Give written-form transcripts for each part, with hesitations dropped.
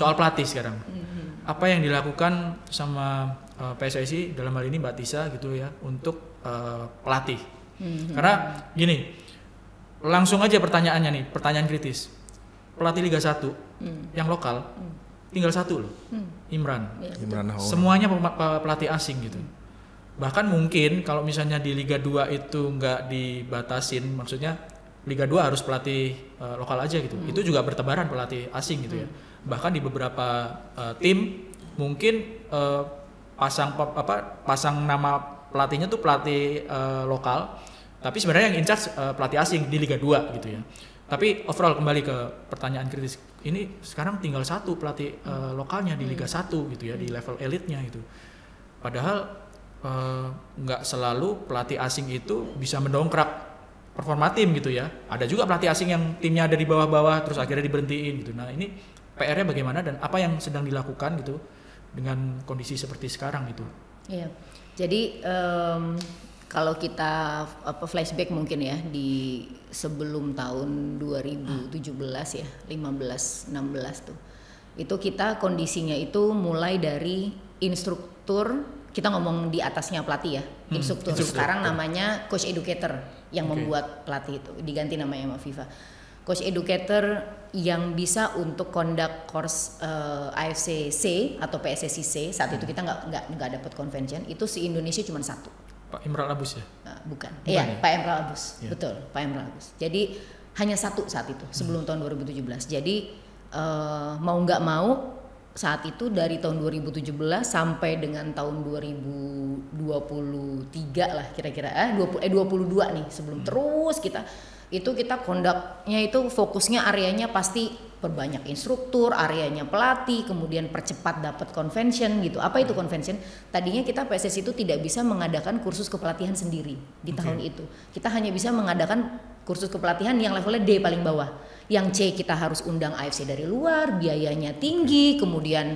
soal pelatih sekarang. Apa yang dilakukan sama PSSI dalam hal ini Mbak Tisa gitu ya untuk pelatih. Karena gini, langsung aja pertanyaannya nih, pertanyaan kritis. Pelatih Liga 1 yang lokal tinggal satu loh, Imran. Imran Haur. Semuanya pelatih asing gitu. Bahkan mungkin kalau misalnya di Liga 2 itu nggak dibatasin, maksudnya Liga 2 harus pelatih lokal aja gitu. Itu juga bertebaran pelatih asing gitu ya. Bahkan di beberapa tim mungkin pasang nama pelatihnya tuh pelatih lokal, tapi sebenarnya yang in charge pelatih asing di Liga 2 gitu ya. Tapi overall kembali ke pertanyaan kritis, ini sekarang tinggal satu pelatih lokalnya di Liga 1 gitu ya, di level elitnya itu. Padahal nggak selalu pelatih asing itu bisa mendongkrak performa tim gitu ya. Ada juga pelatih asing yang timnya ada di bawah-bawah terus akhirnya diberhentiin gitu. Nah ini PR-nya bagaimana dan apa yang sedang dilakukan gitu dengan kondisi seperti sekarang gitu. Iya. Jadi kalau kita flashback mungkin ya di sebelum tahun 2017 ya, 15, 16 tuh. Itu kita kondisinya itu mulai dari instruktur, kita ngomong di atasnya pelatih ya, instruktur. Sekarang namanya coach educator yang membuat pelatih itu, diganti namanya sama FIFA. Coach educator yang bisa untuk conduct course AFC C atau PSSI C, saat itu kita nggak dapat convention, itu si Indonesia cuma satu. Pak Imran Labus ya? Bukan ya? Pak Imran Labus, betul, Pak Imran Labus. Jadi hanya satu saat itu sebelum tahun 2017. Jadi mau nggak mau saat itu dari tahun 2017 sampai dengan tahun 2023 lah kira-kira 22 nih sebelum terus kita conduct-nya itu fokusnya areanya pasti perbanyak instruktur, areanya pelatih, kemudian percepat dapat convention gitu. Apa itu convention? Tadinya kita PSSI itu tidak bisa mengadakan kursus kepelatihan sendiri di tahun itu. Kita hanya bisa mengadakan kursus kepelatihan yang levelnya D paling bawah. Yang C kita harus undang AFC dari luar, biayanya tinggi, kemudian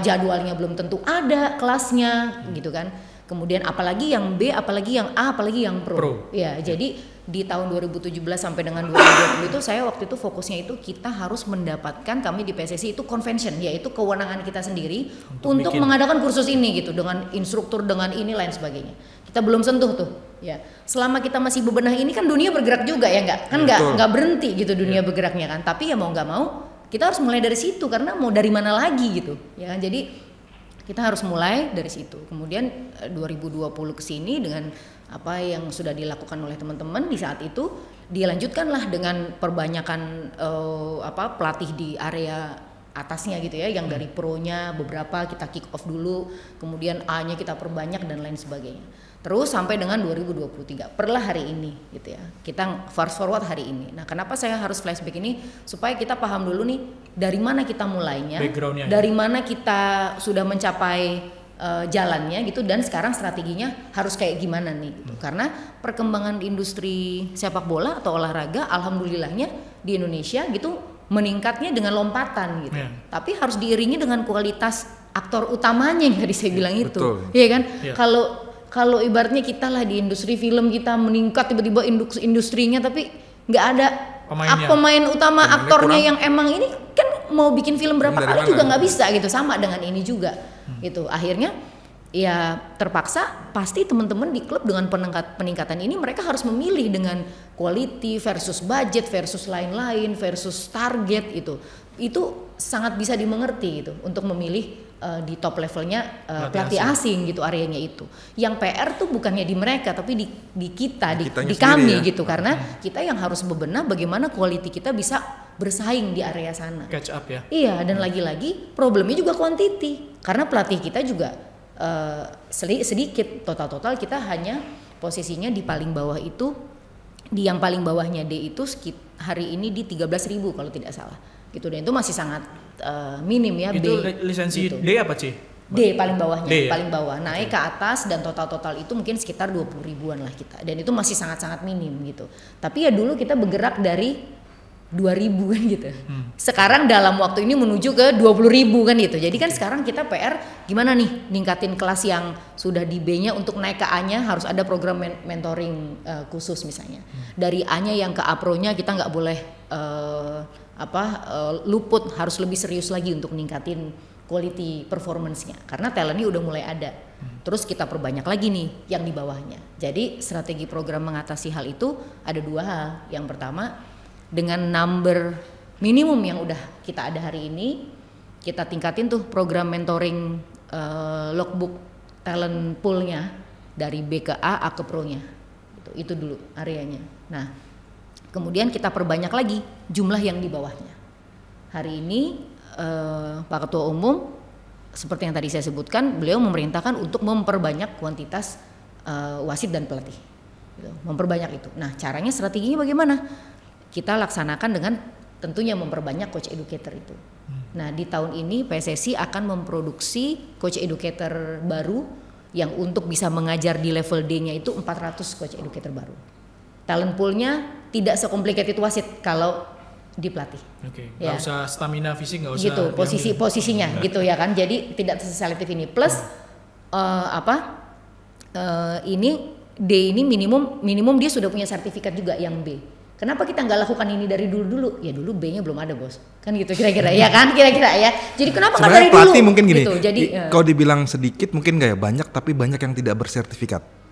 jadwalnya belum tentu ada kelasnya gitu kan. Kemudian apalagi yang B, apalagi yang A, apalagi yang pro. Ya, jadi di tahun 2017 sampai dengan 2020 itu saya waktu itu fokusnya itu kita harus mendapatkan, kami di PSSI itu convention, yaitu kewenangan kita sendiri untuk mengadakan kursus ini gitu dengan instruktur, dengan ini lain sebagainya. Kita belum sentuh tuh. Ya, selama kita masih bebenah ini kan dunia bergerak juga ya nggak berhenti gitu dunia bergeraknya kan. Tapi ya mau nggak mau kita harus mulai dari situ karena mau dari mana lagi gitu ya. Jadi kita harus mulai dari situ. Kemudian 2020 kesini dengan apa yang sudah dilakukan oleh teman-teman di saat itu dilanjutkanlah dengan perbanyakan pelatih di area atasnya gitu ya, yang dari pro-nya beberapa kita kick off dulu, kemudian A-nya kita perbanyak dan lain sebagainya. Terus sampai dengan 2023 perlah hari ini gitu ya. Kita fast forward hari ini. Nah, kenapa saya harus flashback ini supaya kita paham dulu nih dari mana kita mulainya, dari mana kita sudah mencapai jalannya gitu, dan sekarang strateginya harus kayak gimana nih gitu. Karena perkembangan industri sepak bola atau olahraga alhamdulillahnya di Indonesia gitu meningkatnya dengan lompatan gitu. Tapi harus diiringi dengan kualitas aktor utamanya yang tadi saya bilang itu. Iya kan? Kalau ibaratnya kita lah di industri film kita meningkat tiba-tiba industrinya tapi nggak ada pemain utama aktornya yang emang ini kan mau bikin film berapa kali juga nggak bisa gitu. Sama dengan ini juga gitu. Akhirnya ya terpaksa pasti teman-teman di klub dengan peningkatan ini mereka harus memilih dengan quality versus budget versus lain-lain versus target itu sangat bisa dimengerti gitu untuk memilih di top levelnya pelatih asing gitu areanya itu. Yang PR tuh bukannya di mereka tapi di kita di kami gitu karena kita yang harus bebenah bagaimana quality kita bisa bersaing di area sana. Catch up ya. Iya, dan lagi-lagi problemnya juga quantity karena pelatih kita juga sedikit, total kita hanya posisinya di paling bawah itu, di yang paling bawahnya D itu hari ini di 13.000 kalau tidak salah gitu, dan itu masih sangat minim ya. Itu B lisensi gitu. D apa C? D paling bawahnya, D, ya? paling bawah naik ke atas dan total itu mungkin sekitar 20 ribuan lah kita, dan itu masih sangat-sangat minim gitu. Tapi ya dulu kita bergerak dari 2.000 kan gitu. Sekarang dalam waktu ini menuju ke 20.000 kan gitu. Jadi kan sekarang kita PR gimana nih ningkatin kelas yang sudah di B-nya untuk naik ke A-nya harus ada program mentoring khusus misalnya. Dari A-nya yang ke A Pro-nya kita nggak boleh luput, harus lebih serius lagi untuk ningkatin quality performance-nya karena talentnya udah mulai ada. Terus kita perbanyak lagi nih yang di bawahnya. Jadi strategi program mengatasi hal itu ada 2 hal. Yang pertama, dengan number minimum yang udah kita ada hari ini, kita tingkatin tuh program mentoring logbook talent pool-nya dari B ke A ke Pro-nya. Itu dulu areanya. Nah, kemudian kita perbanyak lagi jumlah yang di bawahnya. Hari ini Pak Ketua Umum seperti yang tadi saya sebutkan, beliau memerintahkan untuk memperbanyak kuantitas wasit dan pelatih, gitu. Memperbanyak itu. Nah, caranya strateginya bagaimana? Kita laksanakan dengan tentunya memperbanyak coach educator itu. Nah, di tahun ini PSSI akan memproduksi coach educator baru yang untuk bisa mengajar di level D-nya itu 400 coach educator baru. Talent pool-nya tidak sekomplikated wasit kalau di pelatih. Oke, nggak usah stamina fisik, nggak usah. Gitu, posisinya gitu ya kan. Jadi tidak seselektif ini. Plus ini D ini minimum dia sudah punya sertifikat juga yang B. Kenapa kita nggak lakukan ini dari dulu? Ya dulu B-nya belum ada, Bos. Kan gitu kira-kira ya kan? Kira-kira ya. Jadi kenapa nggak dari dulu? Pelatih mungkin gini. Gitu. Jadi kalau dibilang sedikit mungkin nggak ya, banyak tapi banyak yang tidak bersertifikat.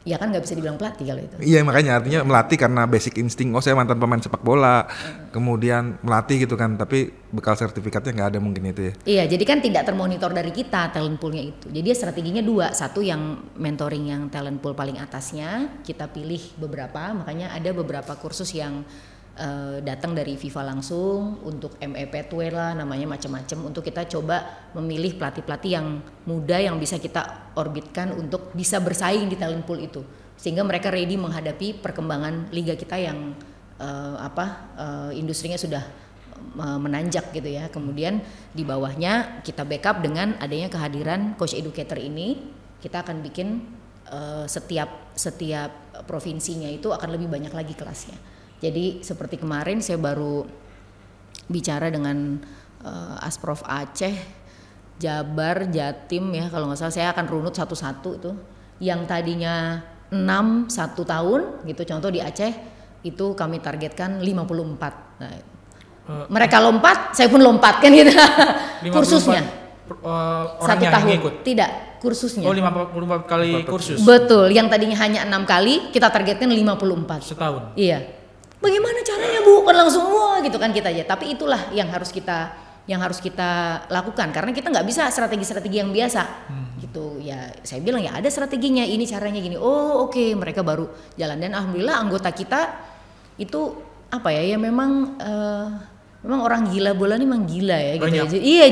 Ya kan nggak bisa dibilang pelatih kalau itu. Iya, makanya artinya melatih karena basic insting. Oh, saya mantan pemain sepak bola, kemudian melatih gitu kan, tapi bekal sertifikatnya nggak ada mungkin itu ya. Iya, jadi kan tidak termonitor dari kita talent poolnya itu. Jadi strateginya 2, satu yang mentoring yang talent pool paling atasnya kita pilih beberapa, makanya ada beberapa kursus yang datang dari FIFA langsung untuk ME Pathway lah, namanya macam-macam, untuk kita coba memilih pelatih-pelatih yang muda yang bisa kita orbitkan untuk bisa bersaing di talent pool itu, sehingga mereka ready menghadapi perkembangan liga kita yang industrinya sudah menanjak gitu ya. Kemudian di bawahnya kita backup dengan adanya kehadiran coach educator ini. Kita akan bikin setiap provinsinya itu akan lebih banyak lagi kelasnya. Jadi seperti kemarin saya baru bicara dengan Asprof Aceh, Jabar, Jatim ya kalau nggak salah, saya akan runut satu-satu itu. Yang tadinya 6 1 tahun gitu, contoh di Aceh itu kami targetkan 54. Nah, mereka lompat, saya pun lompat kan gitu. Kursusnya. Orang 1 tahun. Ikut. Tidak, kursusnya. Oh, 54 kali kursus. Betul, yang tadinya hanya 6 kali kita targetkan 54. Setahun. Iya. Bagaimana caranya, Bu? Kan langsung wah gitu kan kita aja. Tapi itulah yang harus kita lakukan karena kita nggak bisa strategi-strategi yang biasa. Gitu ya. Saya bilang ya ada strateginya, ini caranya gini. Oh, oke, mereka baru jalan, dan alhamdulillah anggota kita itu memang orang gila bola ini memang gila ya gitu. Banyak. Iya,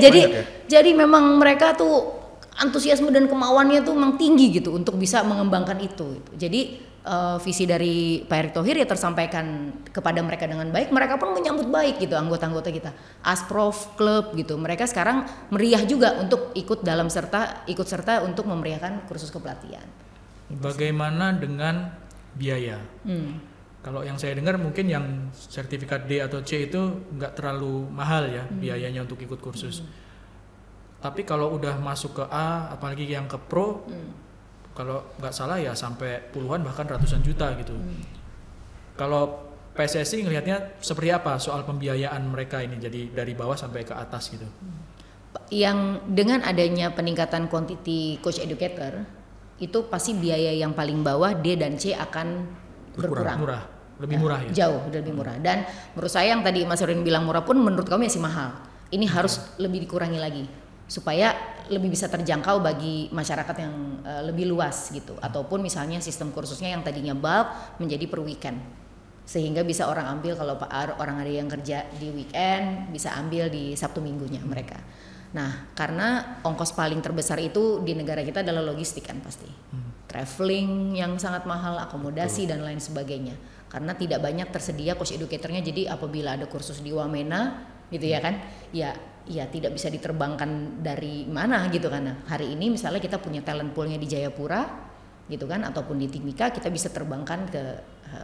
jadi memang mereka tuh antusiasme dan kemauannya tuh memang tinggi gitu untuk bisa mengembangkan itu. Jadi visi dari Pak Erick Thohir ya tersampaikan kepada mereka dengan baik, mereka pun menyambut baik gitu anggota-anggota kita. Asprof Club gitu, mereka sekarang meriah juga untuk ikut serta untuk memeriahkan kursus kepelatihan. Bagaimana dengan biaya? Kalau yang saya dengar mungkin yang sertifikat D atau C itu nggak terlalu mahal ya biayanya untuk ikut kursus. Tapi kalau udah masuk ke A, apalagi yang ke Pro, kalau nggak salah ya sampai puluhan bahkan ratusan juta gitu. Kalau PSSI ngelihatnya seperti apa soal pembiayaan mereka ini, jadi dari bawah sampai ke atas gitu? Yang dengan adanya peningkatan quantity coach educator itu pasti biaya yang paling bawah D dan C akan berkurang. Lebih murah ya? Jauh lebih murah. Dan menurut saya yang tadi Mas Erwin bilang murah pun menurut kami masih mahal. Ini harus lebih dikurangi lagi supaya lebih bisa terjangkau bagi masyarakat yang lebih luas gitu, ataupun misalnya sistem kursusnya yang tadinya bulk menjadi per weekend, sehingga bisa orang ambil kalau orang ada yang kerja di weekend bisa ambil di Sabtu Minggunya mereka. Nah, karena ongkos paling terbesar itu di negara kita adalah logistik kan pasti, traveling yang sangat mahal, akomodasi dan lain sebagainya, karena tidak banyak tersedia coach educatornya. Jadi apabila ada kursus di Wamena gitu ya kan, ya tidak bisa diterbangkan dari mana gitu kan. Nah, hari ini misalnya kita punya talent poolnya di Jayapura gitu kan, ataupun di Timika, kita bisa terbangkan ke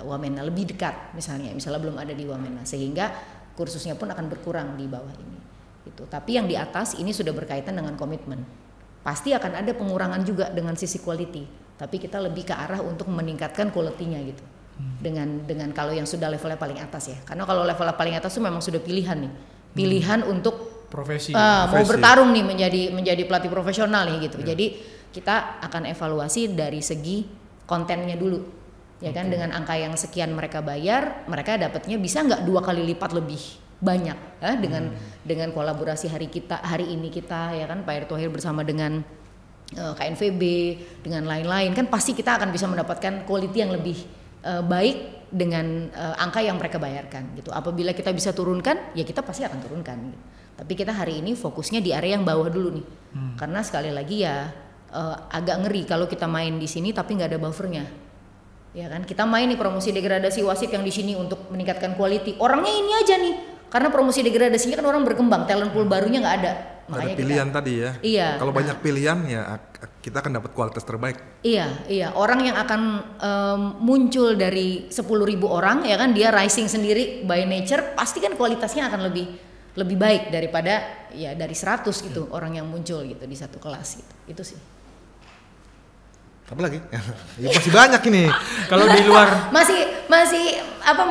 Wamena lebih dekat misalnya belum ada di Wamena, sehingga kursusnya pun akan berkurang di bawah ini gitu. Tapi yang di atas ini sudah berkaitan dengan komitmen, pasti akan ada pengurangan juga dengan sisi quality, tapi kita lebih ke arah untuk meningkatkan quality-nya gitu. dengan kalau yang sudah levelnya paling atas ya. Karena kalau levelnya paling atas itu memang sudah pilihan nih. Pilihan untuk Profesi. mau bertarung nih menjadi pelatih profesional nih gitu. Jadi kita akan evaluasi dari segi kontennya dulu. Ya kan, dengan angka yang sekian mereka bayar, mereka dapatnya bisa nggak 2 kali lipat lebih banyak ya, dengan kolaborasi hari ini kita ya kan, Pak Erick Thohir bersama dengan KNVB dengan lain-lain, kan pasti kita akan bisa mendapatkan quality yang lebih baik dengan angka yang mereka bayarkan gitu. Apabila kita bisa turunkan, ya kita pasti akan turunkan gitu. Tapi kita hari ini fokusnya di area yang bawah dulu nih. Karena sekali lagi ya agak ngeri kalau kita main di sini tapi nggak ada buffernya. Ya kan, kita main nih promosi degradasi wasit yang di sini untuk meningkatkan quality. Orangnya ini aja nih. Karena promosi degradasinya kan orang berkembang, talent pool barunya nggak ada. Makanya ada pilihan tadi ya. Iya. Kalau banyak pilihan ya kita akan dapat kualitas terbaik. Iya. Orang yang akan muncul dari 10.000 orang ya kan, dia rising sendiri by nature, pasti kan kualitasnya akan lebih baik daripada ya dari 100 gitu orang yang muncul gitu di satu kelas gitu. Itu sih. Apa lagi? Ya masih banyak ini. Kalau di luar masih apa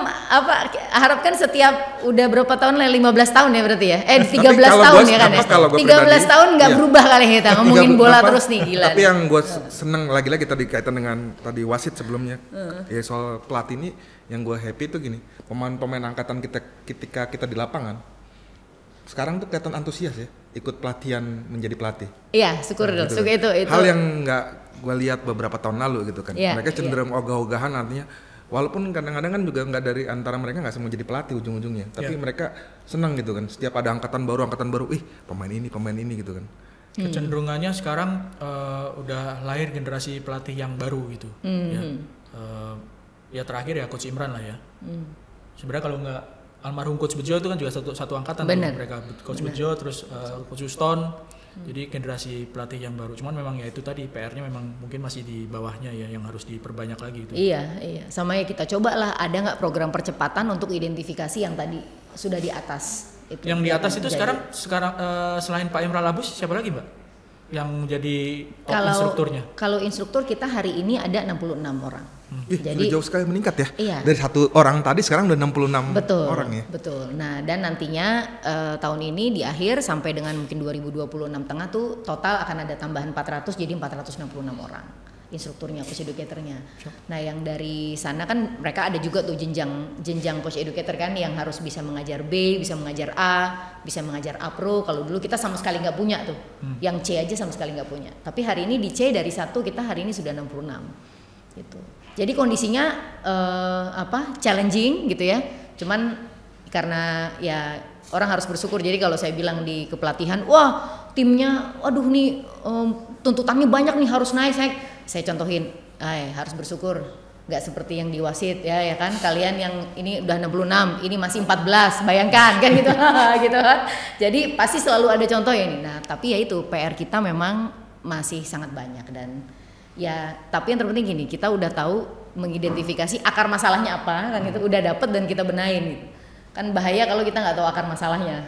harapkan setiap udah berapa tahun lah, 15 tahun ya berarti ya. 13 tahun ya kan ya. 13 tahun nggak berubah kali kita ngomongin bola terus nih, gila. Tapi yang gue seneng lagi-lagi tadi kaitan dengan tadi wasit sebelumnya. Ya soal pelatih ini yang gue happy tuh gini. Pemain-pemain angkatan kita ketika kita di lapangan sekarang tuh kelihatan antusias ya ikut pelatihan menjadi pelatih. Iya, syukur dong. Gitu. Itu hal yang nggak gue lihat beberapa tahun lalu gitu kan. Mereka cenderung ogah-ogahan, artinya walaupun kadang-kadang kan juga nggak dari antara mereka nggak semua jadi pelatih ujung-ujungnya, tapi mereka senang gitu kan. Setiap ada angkatan baru, pemain ini gitu kan. Kecenderungannya sekarang udah lahir generasi pelatih yang baru gitu. Ya terakhir ya Coach Imran lah ya. Sebenarnya kalau nggak almarhum Coach Bejo itu kan juga satu angkatan mereka, Coach Bejo terus Coach Houston. Jadi generasi pelatih yang baru, cuman memang ya itu tadi PR-nya memang mungkin masih di bawahnya ya, yang harus diperbanyak lagi itu. Iya. Sama ya kita cobalah ada nggak program percepatan untuk identifikasi yang tadi sudah di atas. Itu yang di atas itu sekarang selain Pak Imran Labus siapa lagi Mbak? Yang jadi instrukturnya? Kalau instruktur kita hari ini ada 66 orang. Jadi jauh sekali meningkat ya. Iya. Dari 1 orang tadi sekarang udah 66 orang ya. Betul. Nah, dan nantinya tahun ini di akhir sampai dengan mungkin 2026 tengah tuh total akan ada tambahan 400 jadi 466 orang instrukturnya, coach educatornya. Nah, yang dari sana kan mereka ada juga tuh jenjang coach educator kan yang harus bisa mengajar B, bisa mengajar A, bisa mengajar A Pro. Kalau dulu kita sama sekali nggak punya tuh. Yang C aja sama sekali nggak punya. Tapi hari ini di C dari 1 kita hari ini sudah 66 gitu. Jadi kondisinya challenging gitu ya. Cuman karena ya orang harus bersyukur. Jadi kalau saya bilang di kepelatihan, wah timnya, aduh nih tuntutannya banyak nih harus naik. Saya contohin, harus bersyukur. Nggak seperti yang di wasit ya kan. Kalian yang ini udah 66, ini masih 14, bayangkan kan gitu. Gitu kan. Jadi pasti selalu ada contoh ya ini. Nah tapi ya itu PR kita memang masih sangat banyak dan ya, tapi yang terpenting gini, kita udah tahu mengidentifikasi akar masalahnya apa kan, itu udah dapet dan kita benahin gitu. Kan bahaya kalau kita nggak tahu akar masalahnya.